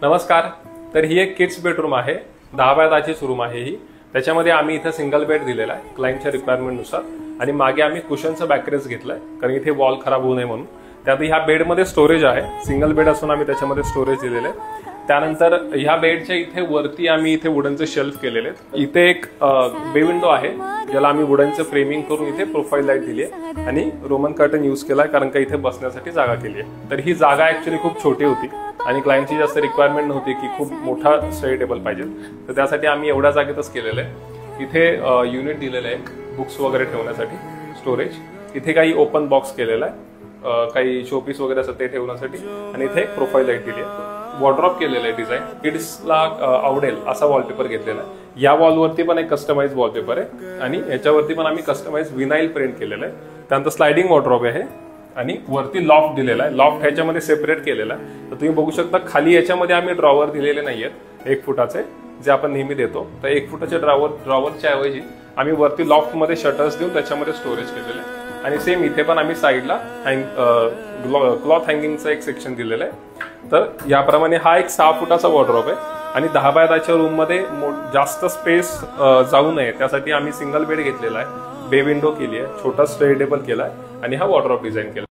नमस्कार। तर ही एक किड्स बेडरूम आहे, 10 बाय 10ची रूम आहे ही। त्याच्यामध्ये आम्ही इथे सिंगल बेड दिलेला आहे क्लायंटच्या रिक्वायरमेंट नुसार, आणि मागे आम्ही कुशनचं बॅकरेस्ट घेतलंय कारण इथे वॉल खराब होऊ नये म्हणून। त्यात ह्या बेडमध्ये स्टोरेज आहे, सिंगल बेड असून आम्ही त्याच्यामध्ये स्टोरेज दिलेलं आहे। त्यानंतर ह्या बेडच्या इथे वरती आम्ही इथे वुडनचे शेल्फ केलेले आहेत। इथे एक बे विंडो आहे ज्याला आम्ही वुडनचं फ्रेमिंग करून इथे प्रोफाईल लाईट दिली आहे आणि रोमन कर्टन यूज केलाय कारण का इथे बसण्यासाठी जागा केली आहे। तर ही जागा ऍक्च्युली खूप छोटी होती आणि क्लायंटची जास्त रिक्वायरमेंट नव्हती की खूप मोठा स्टडी टेबल पाहिजे, तर त्यासाठी आम्ही एवढ्या जागेतच केलेलं आहे। इथे युनिट दिलेलं आहे बुक्स वगैरे ठेवण्यासाठी स्टोरेज। इथे काही ओपन बॉक्स केलेला आहे, काही शोपीस वगैरे असं ते ठेवण्यासाठी, आणि इथे एक प्रोफाईल लाईट दिली आहे। वॉर्डरॉप केलेलं आहे डिझाईन, किड्सला आवडेल असा वॉलपेपर घेतलेला आहे। या वॉलवरती पण एक कस्टमाइज वॉलपेपर आहे आणि याच्यावरती पण आम्ही कस्टमाइज विनाईल प्रिंट केलेलं आहे। त्यानंतर स्लायडिंग वॉर्डरॉप आहे आणि वरती लॉफ्ट दिलेला आहे। लॉफ्ट ह्याच्यामध्ये सेपरेट केलेला आहे, तर तुम्ही बघू शकता खाली याच्यामध्ये आम्ही ड्रॉवर दिलेले नाहीयेत 1 फुटाचे जे आपण नेहमी देतो। तर 1 फुटाच्या ड्रॉवरच्या ऐवजी आम्ही वरती लॉफ्ट मध्ये शटर्स देऊन त्याच्यामध्ये स्टोरेज केलेलं आहे। आणि सेम इथे पण आम्ही साईडला क्लॉथ हँगिंगचं एक सेक्शन दिलेलं आहे। तर याप्रमाणे हा एक 6 फुटाचा वॉर्डरॉप आहे आणि 10 बाय 10च्या रूम मध्ये जास्त स्पेस जाऊ नये त्यासाठी आम्ही सिंगल बेड घेतलेला आहे, बे विंडो केली आहे, छोटा स्टडी टेबल केलाय आणि हा वॉर्डरॉप डिझाईन केला।